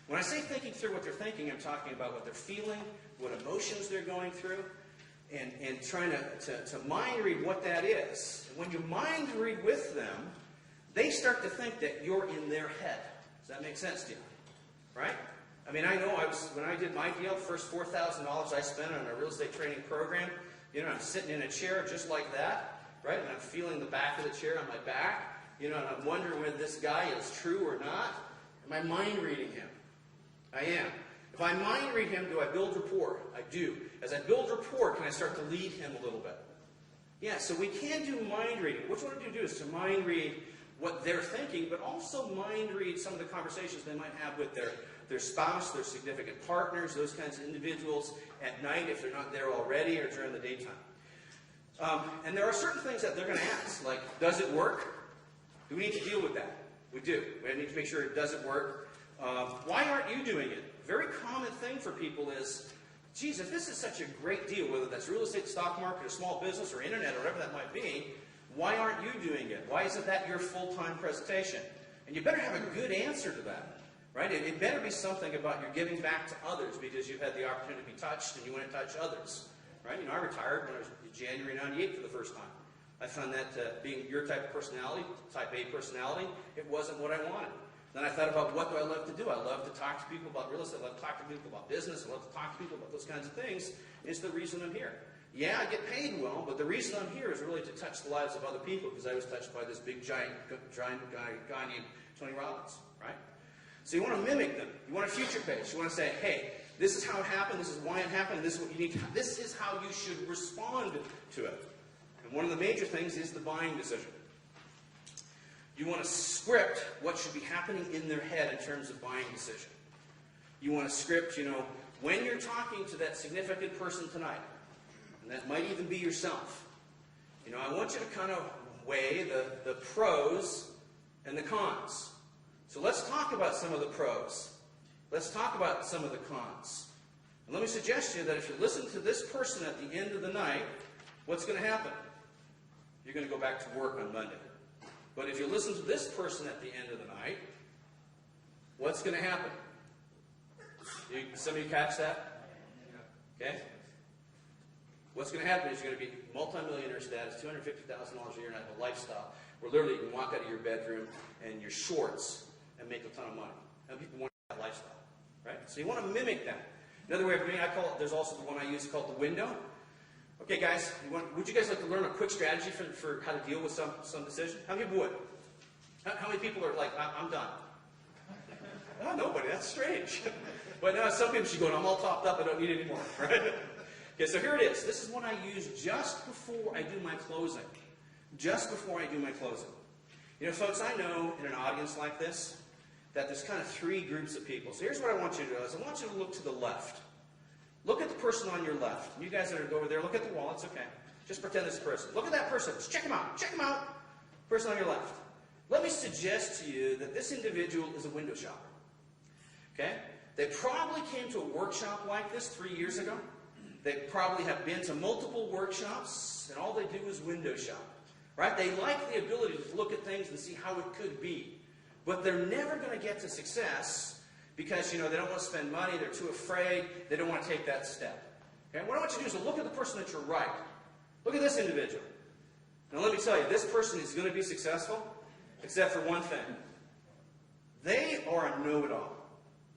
When I say thinking through what they're thinking, I'm talking about what they're feeling, what emotions they're going through, and trying to mind read what that is. And when you mind read with them, they start to think that you're in their head. Does that make sense to you? Right? I mean, I know when I did my deal, the first $4,000 I spent on a real estate training program, you know, I'm sitting in a chair just like that, right? And I'm feeling the back of the chair on my back, you know, and I'm wondering whether this guy is true or not. Am I mind reading him? I am. If I mind read him, do I build rapport? I do. As I build rapport, can I start to lead him a little bit? Yeah, so we can do mind reading. What you want to do is to mind read what they're thinking, but also mind read some of the conversations they might have with their spouse, their significant partners, those kinds of individuals at night if they're not there already, or during the daytime. And there are certain things that they're going to ask, like, does it work? Do we need to deal with that? We do. We need to make sure it doesn't work. Why aren't you doing it? A very common thing for people is, geez, if this is such a great deal, whether that's real estate, stock market, or small business, or internet, or whatever that might be, why aren't you doing it? Why isn't that your full-time presentation? And you better have a good answer to that, right? It better be something about you're giving back to others because you've had the opportunity to be touched and you want to touch others, right? You know, I retired when I was in January '98 for the first time. I found that being your type of personality, type A personality, it wasn't what I wanted. Then I thought about, what do I love to do? I love to talk to people about real estate. I love to talk to people about business. I love to talk to people about those kinds of things. It's the reason I'm here. Yeah, I get paid well, but the reason I'm here is really to touch the lives of other people, because I was touched by this big, giant guy named Tony Robbins, right? So you want to mimic them. You want a future page. You want to say, hey, this is how it happened. This is why it happened. This is what you need to. This is how you should respond to it. And one of the major things is the buying decision. You want to script what should be happening in their head in terms of buying decision. You want to script, you know, when you're talking to that significant person tonight, and that might even be yourself, you know, I want you to kind of weigh the pros and the cons. So let's talk about some of the pros. Let's talk about some of the cons. And let me suggest to you that if you listen to this person at the end of the night, what's going to happen? You're going to go back to work on Monday. But if you listen to this person at the end of the night, what's going to happen? Somebody catch that? Okay? What's going to happen is you're going to be multimillionaire status, $250,000 a year, and have a lifestyle where literally you can walk out of your bedroom and your shorts and make a ton of money. And people want that lifestyle, right? So you want to mimic that. Another way of doing it, I call it, there's also the one I use called the window. Okay, guys, would you guys like to learn a quick strategy for how to deal with some decision? How many people would? How many people are like, I'm done? Oh, nobody. That's strange. But now some people should go, I'm all topped up. I don't need any more. Right? Okay, so here it is. This is what I use just before I do my closing. Just before I do my closing. You know, folks, I know in an audience like this that there's kind of three groups of people. So here's what I want you to do is I want you to look to the left. Look at the person on your left. You guys that are over there, look at the wall. It's okay. Just pretend it's a person. Look at that person. Just check him out. Check him out. Person on your left. Let me suggest to you that this individual is a window shopper. Okay? They probably came to a workshop like this 3 years ago. They probably have been to multiple workshops, and all they do is window shop. Right? They like the ability to look at things and see how it could be. But they're never going to get to success because, you know, they don't want to spend money, they're too afraid, they don't want to take that step. Okay? What I want you to do is look at the person at your right. Look at this individual. Now let me tell you, this person is going to be successful, except for one thing. They are a know-it-all.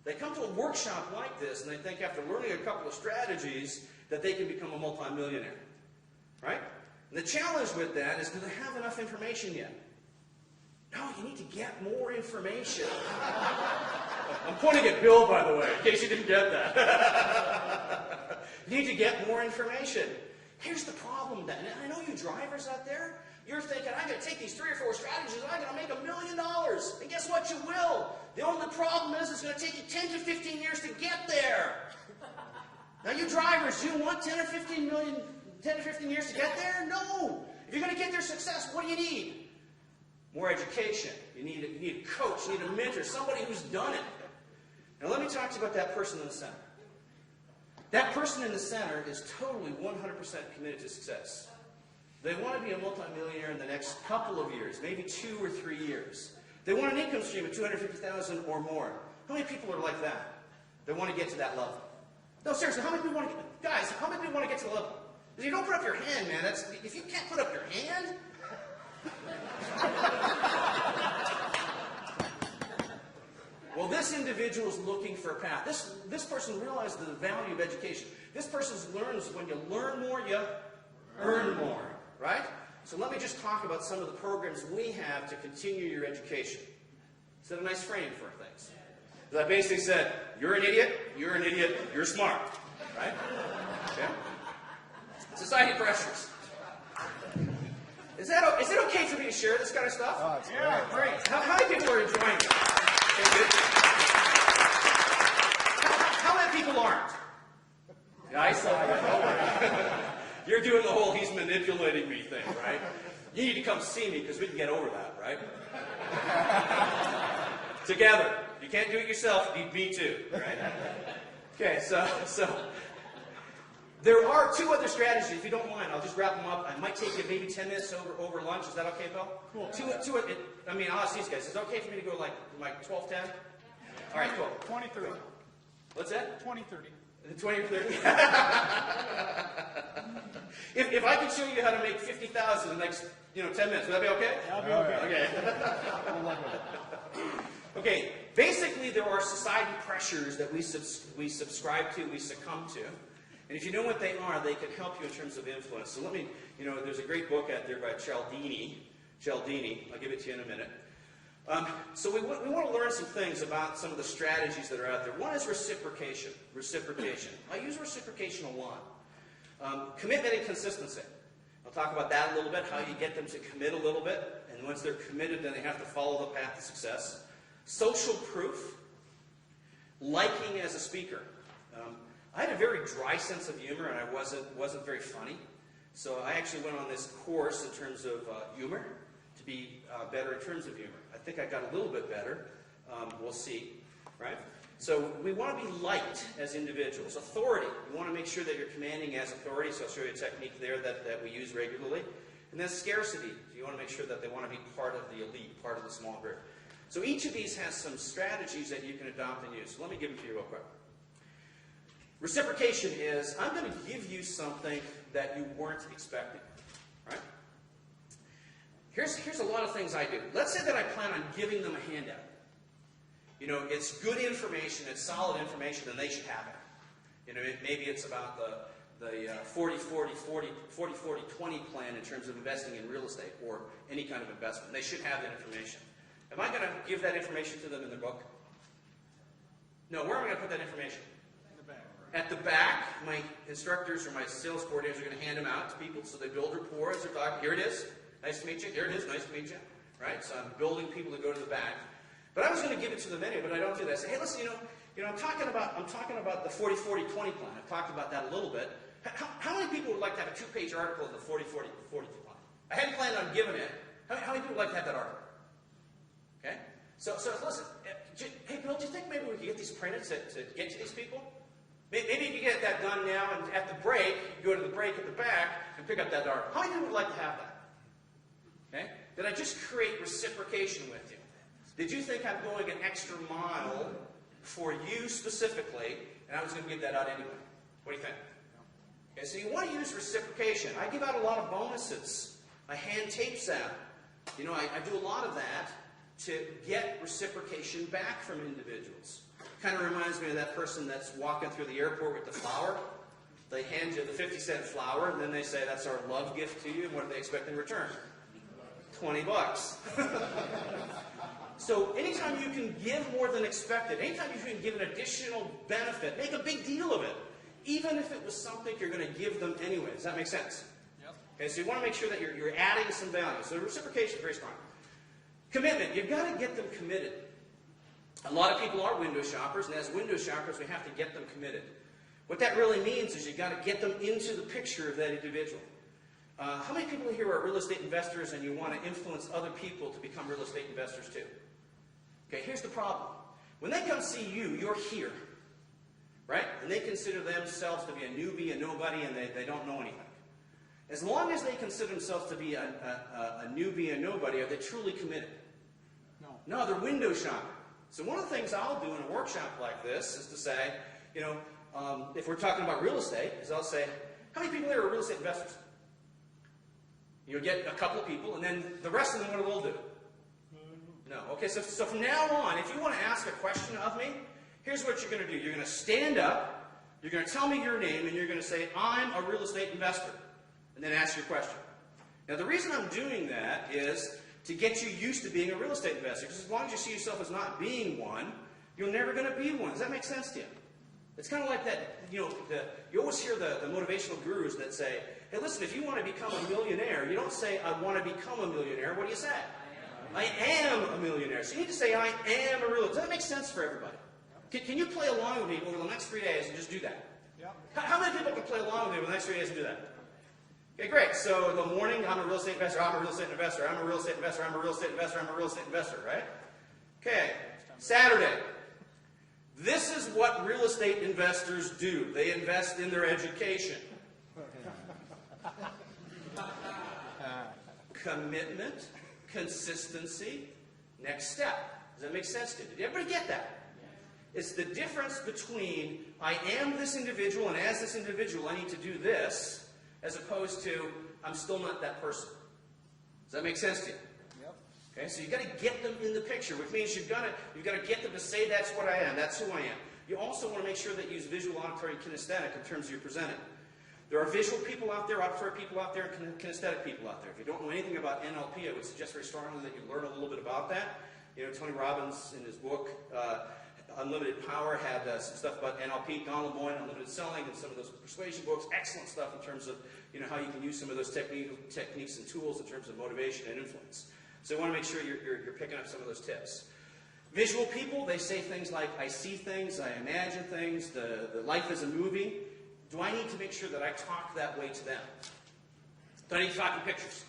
They come to a workshop like this and they think after learning a couple of strategies that they can become a multimillionaire. Right? And the challenge with that is, do they have enough information yet? No, you need to get more information. I'm pointing at Bill, by the way, in case you didn't get that. You need to get more information. Here's the problem then. And I know you drivers out there, you're thinking, I'm going to take these 3 or 4 strategies and I'm going to make $1 million. And guess what? You will. The only problem is it's going to take you 10 to 15 years to get there. Now, you drivers, you want 10 or 15 years to get there? No. If you're going to get their success, what do you need? More education. You need a coach. You need a mentor, somebody who's done it. Now let me talk to you about that person in the center. That person in the center is totally 100% committed to success. They want to be a multimillionaire in the next couple of years, maybe 2 or 3 years. They want an income stream of $250,000 or more. How many people are like that? They want to get to that level. No, seriously, how many people want to get, guys, how many people want to get to the level? If you don't put up your hand, man, if you can't put up your hand, well, this individual is looking for a path. This person realized the value of education. This person learns when you learn more, you earn more, right? So let me just talk about some of the programs we have to continue your education. Is that a nice frame for things? I basically said, you're an idiot, you're smart, right? Okay? Society pressures. Is it okay for me to share this kind of stuff? Oh, it's Great. How many people are enjoying it? How many people aren't? Yeah, I saw that. You're doing the whole he's manipulating me thing, right? You need to come see me because we can get over that, right? Together. You can't do it yourself, you need me too, right? Okay, so there are two other strategies. If you don't mind, I'll just wrap them up. I might take you maybe 10 minutes over lunch. Is that okay, Bill? Cool. I'll ask these guys. Is it okay for me to go like 12:10? All right, cool. 20-30. What's that? 20-30. 20 or 30? if I could show you how to make 50,000 in the next 10 minutes, would that be okay? That'll be okay. Okay. Okay. Basically, there are society pressures that we subscribe to, we succumb to. And if you know what they are, they can help you in terms of influence. So let me, there's a great book out there by Cialdini. I'll give it to you in a minute. So we want to learn some things about some of the strategies that are out there. One is reciprocation. I use reciprocation a lot. Commitment and consistency. I'll talk about that a little bit, how you get them to commit a little bit. And once they're committed, then they have to follow the path to success. Social proof. Liking as a speaker. I had a very dry sense of humor, and I wasn't very funny. So I actually went on this course in terms of humor to be better in terms of humor. I think I got a little bit better. We'll see, right? So we want to be liked as individuals. Authority. We want to make sure that you're commanding as authority. So I'll show you a technique there that we use regularly. And then scarcity. You want to make sure that they want to be part of the elite, part of the small group. So each of these has some strategies that you can adopt and use. So let me give them to you real quick. Reciprocation is, I'm going to give you something that you weren't expecting, right? Here's a lot of things I do. Let's say that I plan on giving them a handout. It's good information, it's solid information, and they should have it. Maybe it's about the 40-40-40-20 plan in terms of investing in real estate or any kind of investment. They should have that information. Am I going to give that information to them in their book? No, where am I going to put that information? At the back, my instructors or my sales coordinators are going to hand them out to people so they build rapport as they're talking. Here it is. Nice to meet you. Here it is. Nice to meet you. Right? So I'm building people to go to the back. But I was going to give it to them anyway, but I don't do that. I say, hey, listen, I'm talking about the 40-40-20 plan. I've talked about that a little bit. How many people would like to have a 2-page article in the 40-40-40 plan? I hadn't planned on giving it. How many people would like to have that article? Okay? So listen, hey, Bill, do you think maybe we could get these printed to get to these people? Maybe you can get that done now, and at the break, you go to the break at the back and pick up that article. How many people would like to have that? Okay? Did I just create reciprocation with you? Did you think I'm going an extra mile for you specifically, and I was going to give that out anyway? What do you think? Okay, so you want to use reciprocation. I give out a lot of bonuses. I hand tapes out. I do a lot of that to get reciprocation back from individuals. Kind of reminds me of that person that's walking through the airport with the flower. They hand you the 50-cent flower, and then they say, that's our love gift to you, and what do they expect in return? $20. So anytime you can give more than expected, anytime you can give an additional benefit, make a big deal of it, even if it was something you're going to give them anyway. Does that make sense? Yep. Okay, so you want to make sure that you're adding some value. So reciprocation is very strong. Commitment. You've got to get them committed. A lot of people are window shoppers, and as window shoppers, we have to get them committed. What that really means is you've got to get them into the picture of that individual. How many people here are real estate investors and you want to influence other people to become real estate investors too? Okay, here's the problem. When they come see you, you're here, right? And they consider themselves to be a newbie, a nobody, and they don't know anything. As long as they consider themselves to be a newbie, a nobody, are they truly committed? No. No, they're window shopping. So one of the things I'll do in a workshop like this is to say, you know, if we're talking about real estate, is I'll say, how many people here are real estate investors? You'll get a couple of people, and then the rest of them, what will do? No. Okay, so from now on, if you want to ask a question of me, here's what you're going to do. You're going to stand up, you're going to tell me your name, and you're going to say, I'm a real estate investor, and then ask your question. Now, the reason I'm doing that is to get you used to being a real estate investor, because as long as you see yourself as not being one, you're never going to be one. Does that make sense to you? It's kind of like that, you know, you always hear the motivational gurus that say, hey, listen, if you want to become a millionaire, you don't say, I want to become a millionaire. What do you say? I am a millionaire. So you need to say, I am a real. Does that make sense for everybody? Can you play along with me over the next 3 days and just do that? Yep. How many people can play along with me over the next 3 days and do that? Okay, great. So in the morning, I'm a real estate investor, I'm a real estate investor, I'm a real estate investor, I'm a real estate investor, I'm a real estate investor, right? Okay. Saturday. This is what real estate investors do. They invest in their education. Commitment, consistency, next step. Does that make sense to you? Did everybody get that? It's the difference between I am this individual, and as this individual I need to do this, as opposed to I'm still not that person. Does that make sense to you? Yep. Okay, so you've got to get them in the picture, which means you've got to get them to say that's what I am, that's who I am. You also want to make sure that you use visual, auditory, and kinesthetic in terms of your presenting. There are visual people out there, auditory people out there, and kinesthetic people out there. If you don't know anything about NLP, I would suggest very strongly that you learn a little bit about that. You know, Tony Robbins, in his book, Unlimited Power, had some stuff about NLP, Don Lemoyne, Unlimited Selling, and some of those persuasion books. Excellent stuff in terms of, you know, how you can use some of those techniques and tools in terms of motivation and influence. So you want to make sure you're picking up some of those tips. Visual people, they say things like, I see things, I imagine things, the life is a movie. Do I need to make sure that I talk that way to them? Do I need to talk in pictures?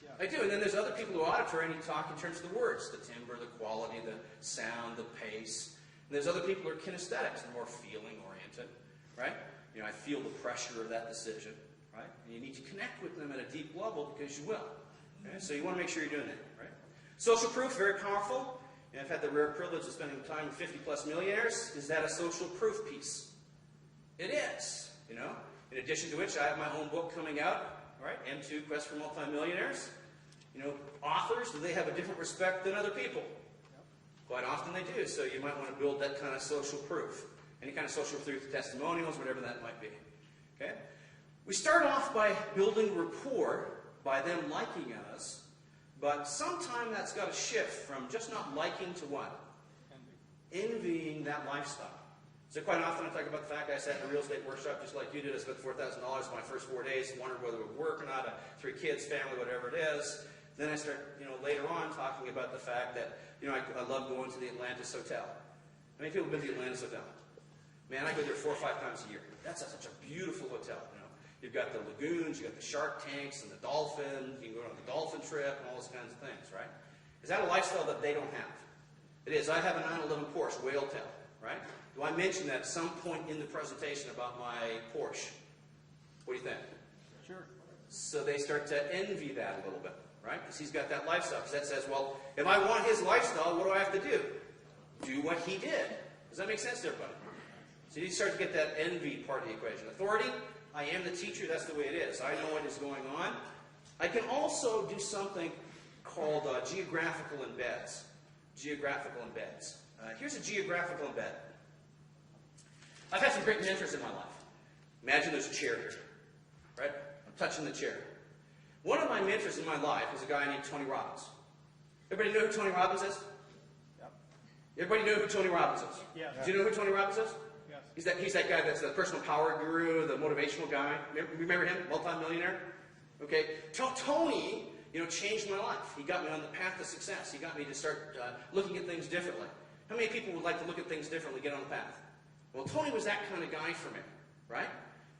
Yeah. I do. And then there's other people who are auditory and you talk in terms of the words, the timbre, the quality, the sound, the pace. And there's other people who are kinesthetics, they're more feeling oriented, right? You know, I feel the pressure of that decision, right? And you need to connect with them at a deep level because you will. Okay? So you want to make sure you're doing that, right? Social proof, very powerful. And I've had the rare privilege of spending time with 50+ millionaires. Is that a social proof piece? It is. You know, in addition to which, I have my own book coming out, right? M2, Quest for Multimillionaires. You know, authors, do they have a different respect than other people? Yep. Quite often they do, so you might want to build that kind of social proof. Any kind of social proof, testimonials, whatever that might be. Okay? We start off by building rapport, by them liking us, but sometime that's got to shift from just not liking to what? Envying that lifestyle. So quite often I talk about the fact I sat in a real estate workshop just like you did. I spent $4,000 my first 4 days, wondered whether it would work or not, 3 kids, family, whatever it is. Then I start, you know, later on talking about the fact that, you know, I love going to the Atlantis Hotel. How many people have been to the Atlantis Hotel? Man, I go there 4 or 5 times a year. That's such a beautiful hotel, you know. You've got the lagoons, you've got the shark tanks and the dolphins, you can go on the dolphin trip and all those kinds of things, right? Is that a lifestyle that they don't have? It is. I have a 911 Porsche, whale tail, right? Do I mention that at some point in the presentation about my Porsche? What do you think? Sure. So they start to envy that a little bit, right? Because he's got that lifestyle. Because that says, well, if I want his lifestyle, what do I have to do? Do what he did. Does that make sense to everybody? So you start to get that envy part of the equation. Authority, I am the teacher, that's the way it is. I know what is going on. I can also do something called geographical embeds. Geographical embeds. Here's a geographical embed. I've had some great mentors in my life. Imagine there's a chair here, right? I'm touching the chair. One of my mentors in my life is a guy named Tony Robbins. Everybody know who Tony Robbins is? Yep. Everybody know who Tony Robbins is? Yeah. Do you know who Tony Robbins is? Yes. He's that guy that's the personal power guru, the motivational guy. Remember him? Multi-millionaire? Okay. Tony, you know, changed my life. He got me on the path of success. He got me to start looking at things differently. How many people would like to look at things differently, get on the path? Well, Tony was that kind of guy for me, right?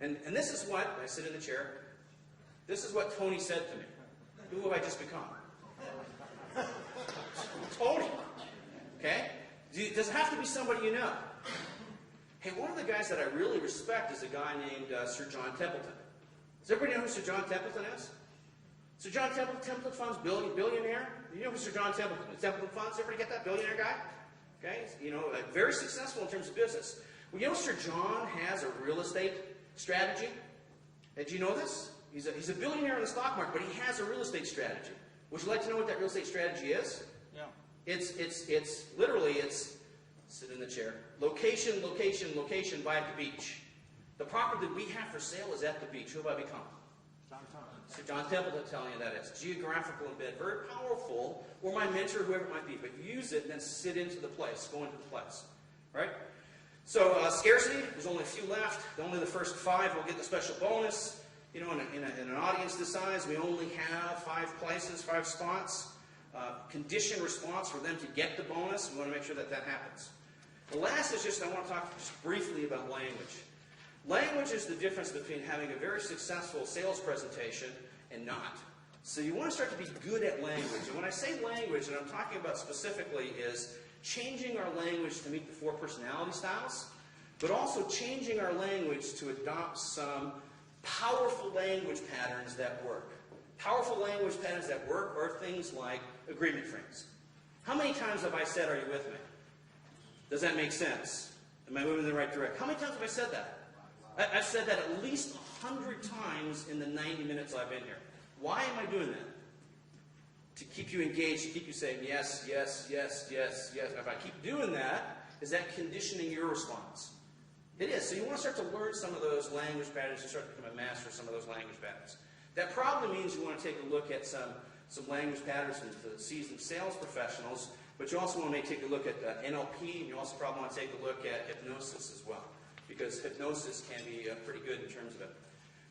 And this is what, I sit in the chair, this is what Tony said to me. Who have I just become? Tony. Okay? Does it have to be somebody you know? Hey, one of the guys that I really respect is a guy named Sir John Templeton. Does everybody know who Sir John Templeton is? Sir John Templeton Funds, billionaire. You know who Sir John Templeton is? Templeton Funds, everybody get that? Billionaire guy? Okay? You know, very successful in terms of business. Well, you know, Sir John has a real estate strategy. Did you know this? He's a billionaire in the stock market, but he has a real estate strategy. Would you like to know what that real estate strategy is? Yeah. It's literally, sit in the chair. Location, location, location by the beach. The property that we have for sale is at the beach. Who have I become? Sir John Templeton telling you that is. Geographical embed. Very powerful. Or my mentor, whoever it might be. But use it and then sit into the place. Go into the place. Right? So scarcity, there's only a few left. Only the first 5 will get the special bonus. You know, in an audience this size, we only have 5 places, 5 spots. Condition response for them to get the bonus. We want to make sure that that happens. The last is just, I want to talk just briefly about language. Language is the difference between having a very successful sales presentation and not. So you want to start to be good at language. And when I say language, what I'm talking about specifically is changing our language to meet the 4 personality styles, but also changing our language to adopt some powerful language patterns that work. Powerful language patterns that work are things like agreement frames. How many times have I said, "Are you with me?" Does that make sense? Am I moving in the right direction? How many times have I said that? I've said that at least 100 times in the 90 minutes I've been here. Why am I doing that? To keep you engaged, to keep you saying yes, yes, yes, yes, yes. If I keep doing that, is that conditioning your response? It is. So you want to start to learn some of those language patterns and start to become a master of some of those language patterns. That probably means you want to take a look at some language patterns from the seasoned sales professionals, but you also want to take a look at NLP, and you also probably want to take a look at hypnosis as well, because hypnosis can be pretty good in terms of it.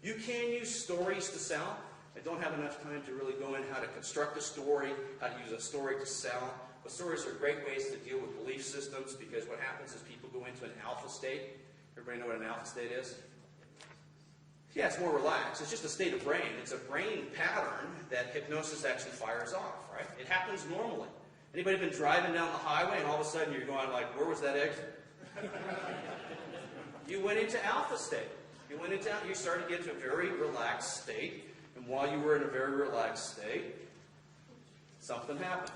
You can use stories to sell. I don't have enough time to really go in how to construct a story, how to use a story to sell. But stories are great ways to deal with belief systems, because what happens is people go into an alpha state. Everybody know what an alpha state is? Yeah, it's more relaxed. It's just a state of brain. It's a brain pattern that hypnosis actually fires off, right? It happens normally. Anybody been driving down the highway and all of a sudden you're going like, where was that exit? You went into alpha state. You started to get into a very relaxed state. And while you were in a very relaxed state, something happened,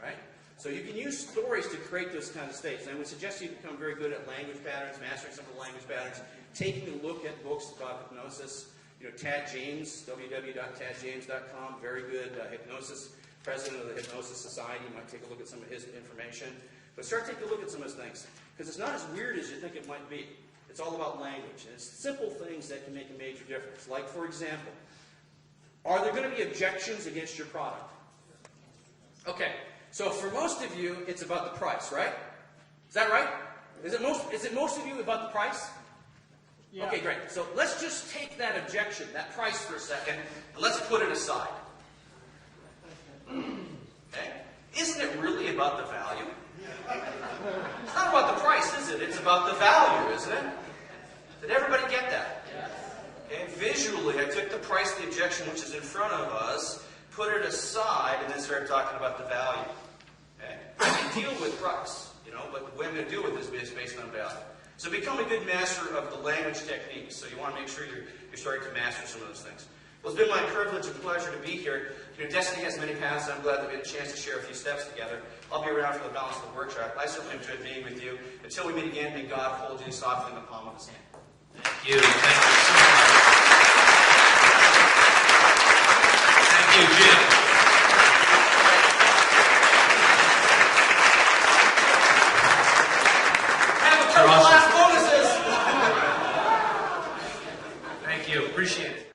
right? So you can use stories to create those kind of states. And I would suggest you become very good at language patterns, mastering some of the language patterns, taking a look at books about hypnosis. You know, Tad James, www.tadjames.com, very good hypnosis, president of the Hypnosis Society. You might take a look at some of his information. But start taking a look at some of his things, because it's not as weird as you think it might be. It's all about language. And it's simple things that can make a major difference. Like, for example, are there going to be objections against your product? Okay, so for most of you, it's about the price, right? Is that right? Is it most of you about the price? Yeah. Okay, great. So let's just take that objection, that price for a second, and let's put it aside. Okay? Isn't it really about the value? It's not about the price, is it? It's about the value, isn't it? Did everybody get that? Okay, visually, I took the price of the objection, which is in front of us, put it aside, and then started talking about the value. Okay? I can deal with price, you know, but the way I'm going to deal with this is based on value. So become a good master of the language techniques. So you want to make sure you're starting to master some of those things. Well, it's been my privilege and pleasure to be here. You know, Destiny has many paths, and I'm glad that we had a chance to share a few steps together. I'll be around for the balance of the workshop. I certainly enjoyed being with you. Until we meet again, may God hold you softly in the palm of His hand. Thank you. Thank you so much. Thank you, Jim. Have a couple last bonuses. Thank you. Appreciate it.